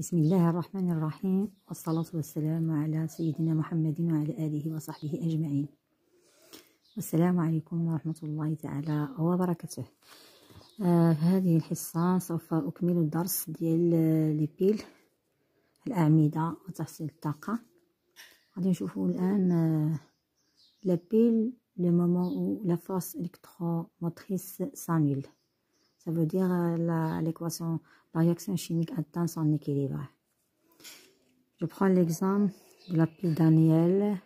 بسم الله الرحمن الرحيم والصلاة والسلام على سيدنا محمد وعلى آله وصحبه أجمعين. والسلام عليكم ورحمة الله تعالى وبركاته. هذه الحصة سوف أكمل الدرس ديال لي بيل الأعمدة وتحصيل الطاقة. غادي نشوفوا الآن لا بيل le moment où la force électromotrice s'annule. Ça veut dire la réaction chimique atteint son équilibre. Je prends l'exemple de la pile Daniel.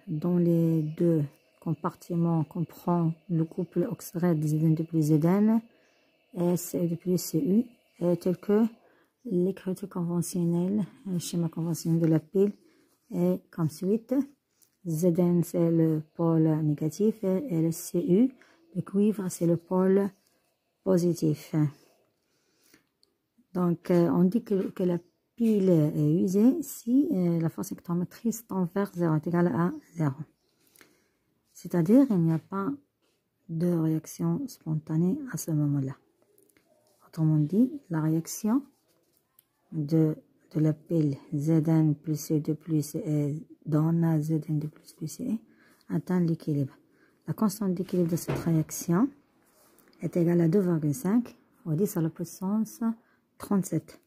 Dont les deux compartiments comprend le couple oxyde Zn2 plus Zn et Cu2 plus Cu, tel que l'écriture conventionnelle, le schéma conventionnel de la pile est comme suite. Zn c'est le pôle négatif et le Cu, le cuivre c'est le pôle positif. Donc on dit que la pile est usée si la force électromotrice tend vers 0 est égale à 0. C'est-à-dire il n'y a pas de réaction spontanée à ce moment-là. Autrement dit, la réaction de la pile Zn plus C2 plus E donne Zn2 plus E atteint l'équilibre. La constante d'équilibre de cette réaction est égale à 2,5 au 10 à la puissance 37.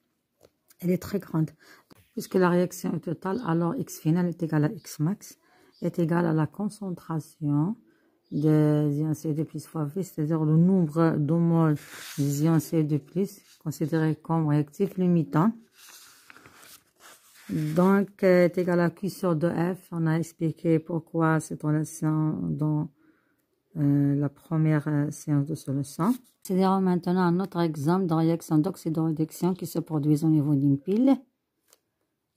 Elle est très grande. Puisque la réaction est totale, alors X final est égal à X max, est égal à la concentration de ion CO2 plus fois V, c'est-à-dire le nombre de moles d'ion CO2 plus considéré comme réactif limitant. Donc, est égal à Q sur 2F. On a expliqué pourquoi cette relation dans la première séance de solution. Considérons maintenant un autre exemple de réaction d'oxydoréduction qui se produit au niveau d'une pile.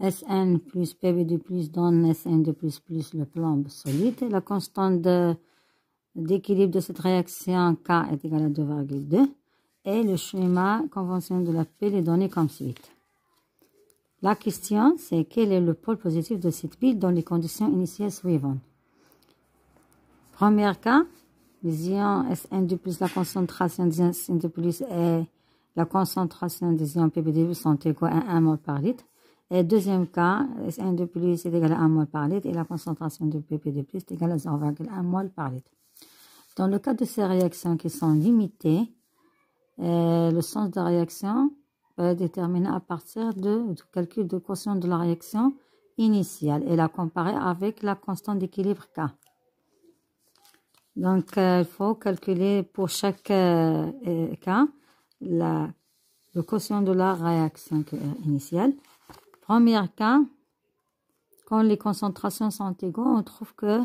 Sn plus Pb2 plus donne Sn2 plus le plomb solide. La constante d'équilibre de cette réaction K est égale à 2,2 et le schéma conventionnel de la pile est donné comme suite. La question, c'est quel est le pôle positif de cette pile dans les conditions initiales suivantes. Premier cas, les ions Sn2 plus la concentration des ions Sn2 plus et la concentration des ions Pb2 sont égaux à 1 mol par litre. Et deuxième cas, Sn2 plus est égal à 1 mol par litre et la concentration de Pp2 plus est égale à 0,1 mol par litre. Dans le cas de ces réactions qui sont limitées, le sens de réaction peut être déterminé à partir du calcul de quotient de la réaction initiale et la comparer avec la constante d'équilibre K. Donc, il faut calculer pour chaque cas le quotient de la réaction initiale. Premier cas, quand les concentrations sont égales, on trouve que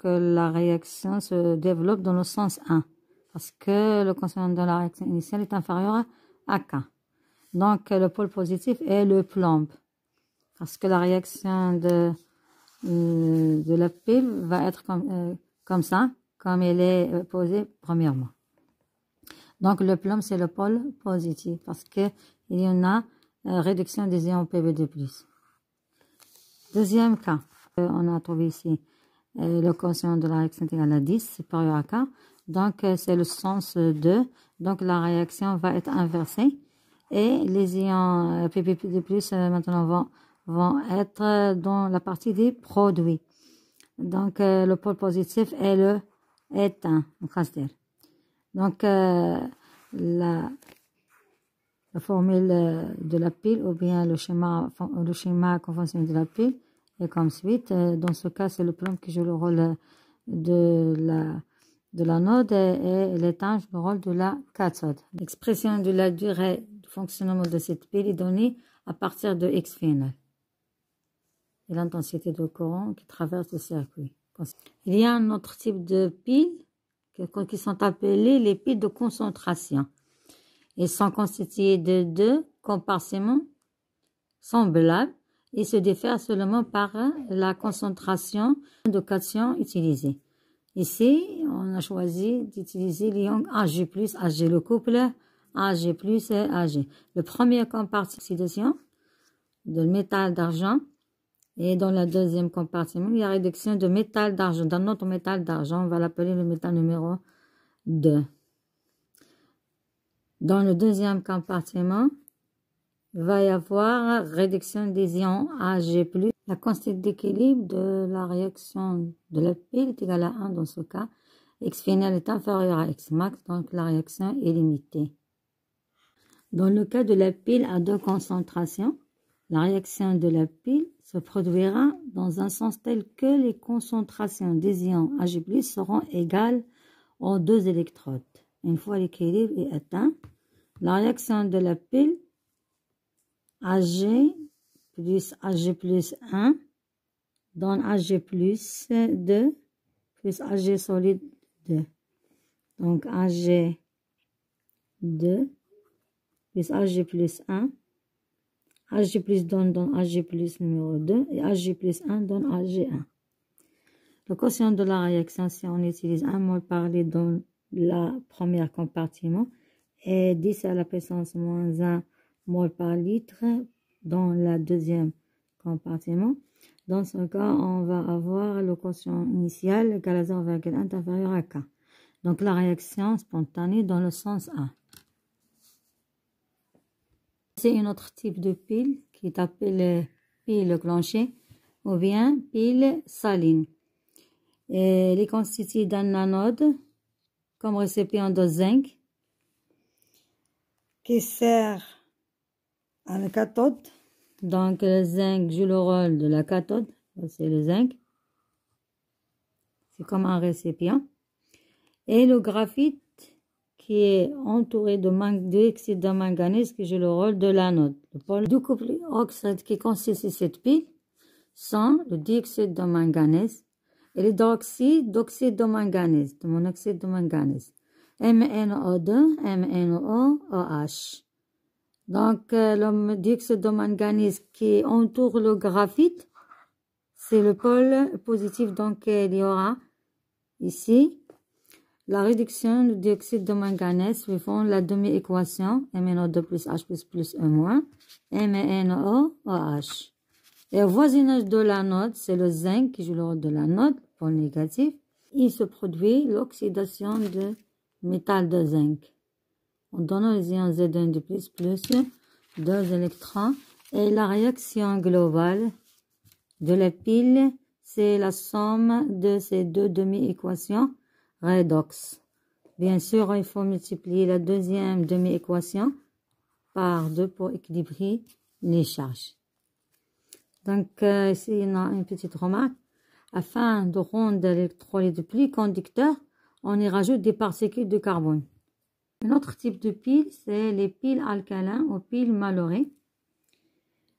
la réaction se développe dans le sens 1. Parce que le quotient de la réaction initiale est inférieur à K. Donc, le pôle positif est le plomb. Parce que la réaction de la pile va être comme ça, comme elle est posée premièrement. Donc, le plomb, c'est le pôle positif. Parce qu'il y en a réduction des ions Pb2+. Deuxième cas, on a trouvé ici le quotient de la réaction est égal à 10, supérieur à K. Donc, c'est le sens 2. Donc, la réaction va être inversée. Et les ions Pp2+, maintenant, vont être dans la partie des produits. Donc, le pôle positif est le éteint, en phase. Donc, la formule de la pile ou bien le schéma conventionnel de la pile est comme suite. Dans ce cas, c'est le plomb qui joue le rôle de l'anode et l'étain joue le rôle de la cathode. L'expression de la durée de fonctionnement de cette pile est donnée à partir de X final et l'intensité de courant qui traverse le circuit. Il y a un autre type de piles qui sont appelées les piles de concentration. Ils sont constitués de deux compartiments semblables et se diffèrent seulement par la concentration de cation utilisée. Ici, on a choisi d'utiliser l'ion Ag+, Ag, le couple Ag+, et Ag. Le premier compartiment d'oxydation de métal d'argent et dans le deuxième compartiment, il y a réduction de métal d'argent. Dans notre métal d'argent, on va l'appeler le métal numéro 2. Dans le deuxième compartiment, il va y avoir réduction des ions Ag+. La constante d'équilibre de la réaction de la pile est égale à 1 dans ce cas. X final est inférieur à X max, donc la réaction est limitée. Dans le cas de la pile à deux concentrations, la réaction de la pile se produira dans un sens tel que les concentrations des ions Ag+ seront égales aux deux électrodes. Une fois l'équilibre est atteint, la réaction de la pile Ag plus Ag plus 1 donne Ag plus 2 plus Ag solide 2. Donc Ag 2 plus Ag plus 1. Ag plus donne Ag plus numéro 2 et Ag plus 1 donne Ag1. Le quotient de la réaction, si on utilise 1 mol par litre dans le premier compartiment et 10 à la puissance moins 1 mol par litre dans le deuxième compartiment. Dans ce cas, on va avoir le quotient initial égal à 0,1 inférieur à K. Donc la réaction spontanée dans le sens A. C'est un autre type de pile qui est appelée pile clenchée ou bien pile saline. Elle est constituée d'un anode comme récipient de zinc qui sert à la cathode. Donc le zinc joue le rôle de la cathode, c'est le zinc. C'est comme un récipient. Et le graphite qui est entouré de dioxyde de manganèse qui joue le rôle de l'anode. Le pôle du couple oxyde qui constitue cette pile sont le dioxyde de manganèse et l'hydroxyde d'oxyde de manganèse, de monoxyde de manganèse. MnO2, MnO, Donc, le dioxyde de manganèse qui entoure le graphite, c'est le pôle positif. Donc, il y aura ici la réduction du dioxyde de manganèse suivant la demi-équation MnO2 plus H plus E moins, MnO, Et au voisinage de l'anode, c'est le zinc qui joue le rôle de l'anode, pôle négatif. Il se produit l'oxydation de métal de zinc. En donnant les ions Z1 de plus 2 électrons. Et la réaction globale de la pile, c'est la somme de ces deux demi-équations redox. Bien sûr, il faut multiplier la deuxième demi-équation par 2 pour équilibrer les charges. Donc, ici, il y a une petite remarque. Afin de rendre l'électrolyte plus conducteur, on y rajoute des particules de carbone. Un autre type de pile, c'est les piles alcalines ou piles malorées.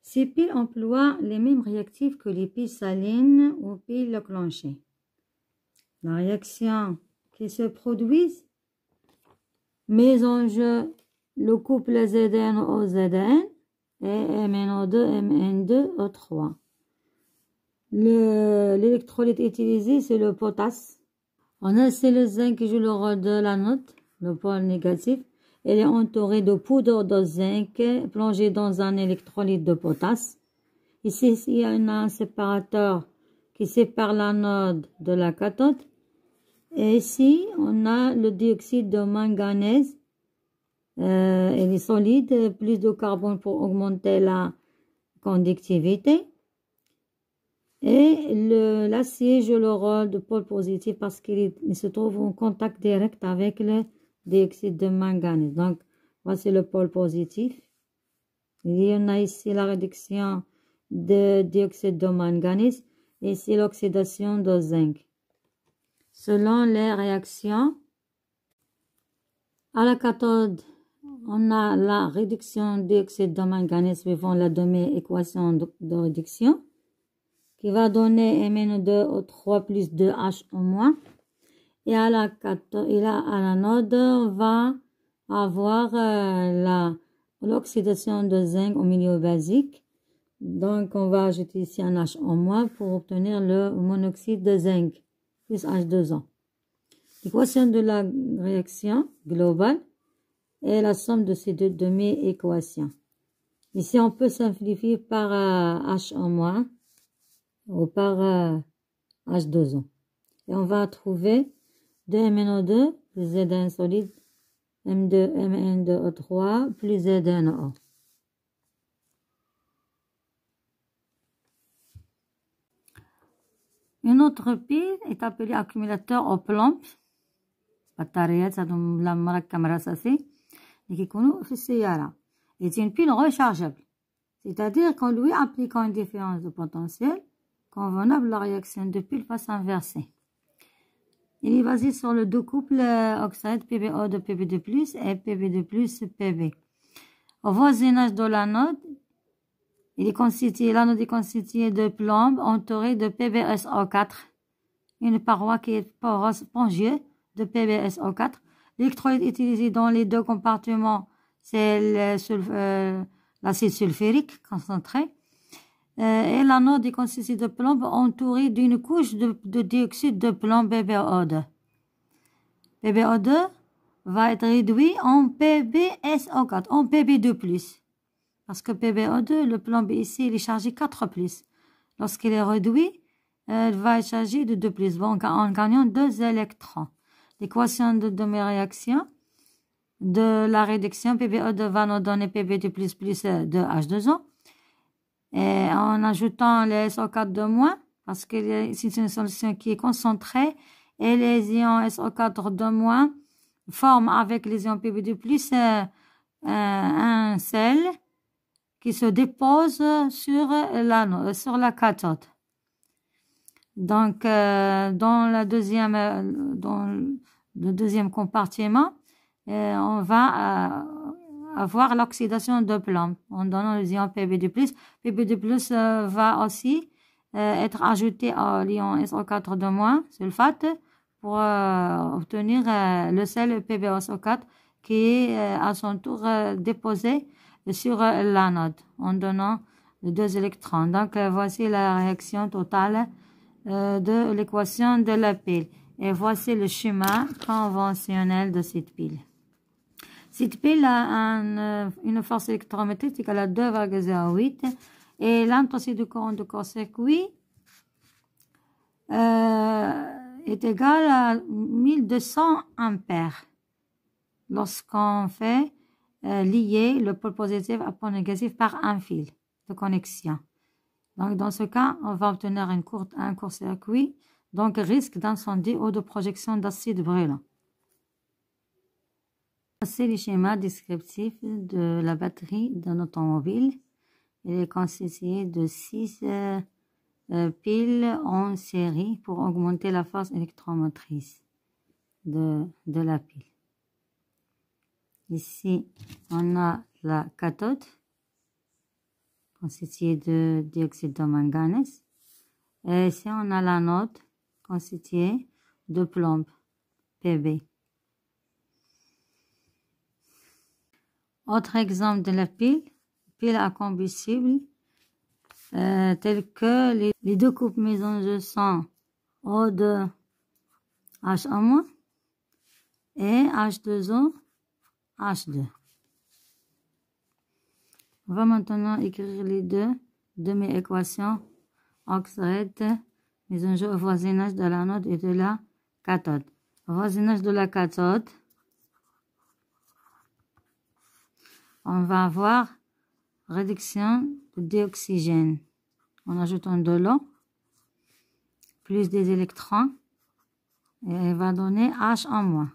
Ces piles emploient les mêmes réactifs que les piles salines ou piles clenchées. La réaction qui se produit met en jeu le couple ZnO-Zn et MnO2, Mn2O3. L'électrolyte utilisé, c'est le potasse. C'est le zinc qui joue le rôle de l'anode, le pôle négatif. Elle est entourée de poudre de zinc plongée dans un électrolyte de potasse. Ici, il y a un séparateur qui sépare l'anode de la cathode. Et ici, on a le dioxyde de manganèse. Elle est solide, plus de carbone pour augmenter la conductivité. Et l'acier joue le rôle de pôle positif parce qu'il se trouve en contact direct avec le dioxyde de manganèse. Donc, voici le pôle positif. Il y en a ici la réduction de dioxyde de manganèse et ici l'oxydation de zinc. Selon les réactions, à la cathode, on a la réduction de dioxyde de manganèse suivant la demi-équation de réduction qui va donner MnO2O3 plus 2H au moins. Et à l'anode, on va avoir l'oxydation de zinc au milieu basique. Donc, on va ajouter ici un H en moins pour obtenir le monoxyde de zinc plus H2O. L'équation de la réaction globale est la somme de ces deux demi-équations. Ici, on peut simplifier par H en moins ou par H2O. Et on va trouver 2MnO2 plus Z1 solide M2, Mn2O3 plus Z2NO. Une autre pile est appelée accumulateur au plomb. بطاريات هادو لا مركب رصاصي اللي كيكونوا في السيارة. C'est une pile rechargeable. C'est-à-dire qu'en lui appliquant une différence de potentiel convenable, la réaction de pile va s'inverser. Il est basé sur le deux couples oxyde PbO de Pb2+, et Pb2+, Pb. Au voisinage de l'anode, l'anode est constitué de plomb entouré de PbSO4, une paroi qui est poreuse spongieuse de PbSO4. L'électrolyte utilisé dans les deux compartiments, c'est l'acide sulfurique concentré. Et l'anode est constituée de plomb entouré d'une couche de dioxyde de plomb PbO2. PbO2 va être réduit en PbSO4, en Pb2+. Parce que PbO2, le plomb ici, il est chargé 4+. Lorsqu'il est réduit, il va être chargé de 2+, donc en gagnant 2 électrons. L'équation de mes réactions de la réduction PbO2 va nous donner Pb2+, plus 2H2O. Et en ajoutant les SO4 de moins, parce que c'est une solution qui est concentrée, et les ions SO4 de moins forment avec les ions Pb2+, un sel qui se dépose sur la cathode. Donc, dans le deuxième compartiment, on va avoir l'oxydation de plomb en donnant les ions Pb2+. Pb2+, va aussi être ajouté à l'ion SO4 de moins, sulfate, pour obtenir le sel PbSO4 qui est à son tour déposé sur l'anode en donnant 2 électrons. Donc, voici la réaction totale de l'équation de la pile. Et voici le schéma conventionnel de cette pile. Cette pile a une force électrométrique égale à 2,08 et l'intensité du courant de court-circuit est égale à 1200 ampères lorsqu'on fait lier le pôle positif à pôle négatif par un fil de connexion. Donc, dans ce cas, on va obtenir un court-circuit, donc risque d'incendie ou de projection d'acide brûlant. C'est le schéma descriptif de la batterie d'un automobile. Il est constitué de 6 piles en série pour augmenter la force électromotrice de la pile. Ici, on a la cathode constituée de dioxyde de manganèse. Et ici, on a l'anode constituée de plomb, Pb. Autre exemple de la pile à combustible, tels que les deux couples mésangeux sont O2 H1- et H2O H2. On va maintenant écrire les deux de mes équations oxyde mésangeux au voisinage de l'anode et de la cathode. Au voisinage de la cathode, on va avoir réduction de dioxygène en ajoutant de l'eau plus des électrons et elle va donner H en moins,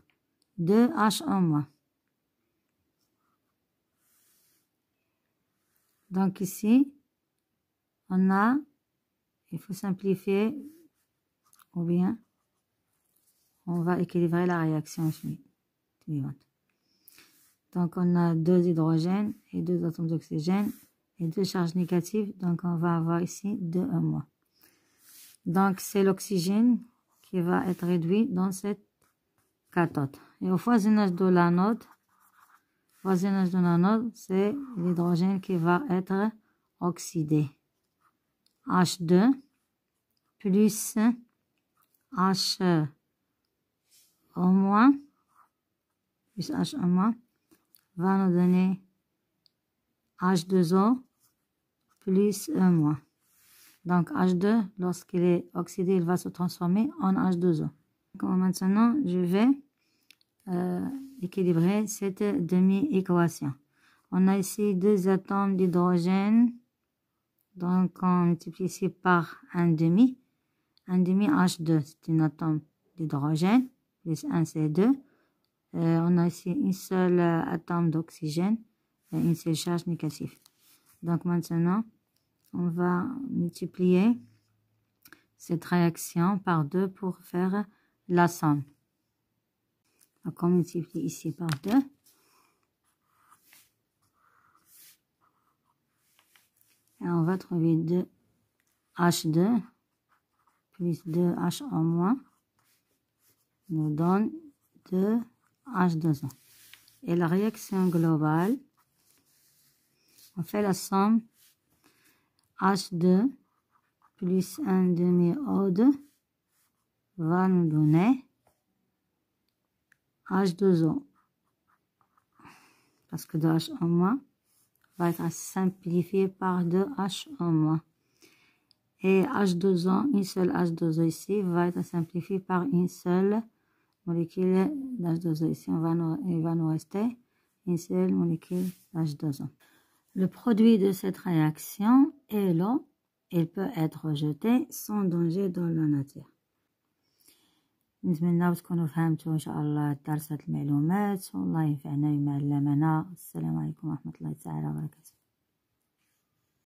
2H en moins. Donc ici, il faut simplifier ou bien on va équilibrer la réaction suivante. Donc, on a 2 hydrogènes et 2 atomes d'oxygène et 2 charges négatives. Donc, on va avoir ici 2 Donc, c'est l'oxygène qui va être réduit dans cette cathode. Et au voisinage de l'anode, c'est l'hydrogène qui va être oxydé. H2 plus H au moins, plus H au moins, va nous donner H2O plus E-. Donc H2, lorsqu'il est oxydé, il va se transformer en H2O. Donc, maintenant, je vais équilibrer cette demi-équation. On a ici deux atomes d'hydrogène. Donc, on multiplie ici par un demi. Un demi H2, c'est un atome d'hydrogène, plus un C2. On a ici une seule atome d'oxygène et une seule charge négative. Donc, maintenant, on va multiplier cette réaction par 2 pour faire la somme. Donc, on multiplie ici par 2. Et on va trouver 2H2 plus 2H en moins nous donne 2H2O. Et la réaction globale, on fait la somme H2 plus 1 demi O2 va nous donner H2O. Parce que 2H en moins va être simplifié par 2H en moins. Et H2O, une seule H2O ici, va être simplifié par une seule molécule d'H2O ici. Il va nous rester une seule molécule d'H2O. Le produit de cette réaction est l'eau. Il peut être rejeté sans danger dans la nature. نتمنى تكونوا فهمتوا إن شاء الله درس المعلومات والله ينفعنا بما علمنا. السلام عليكم ورحمة الله تعالى وبركاته.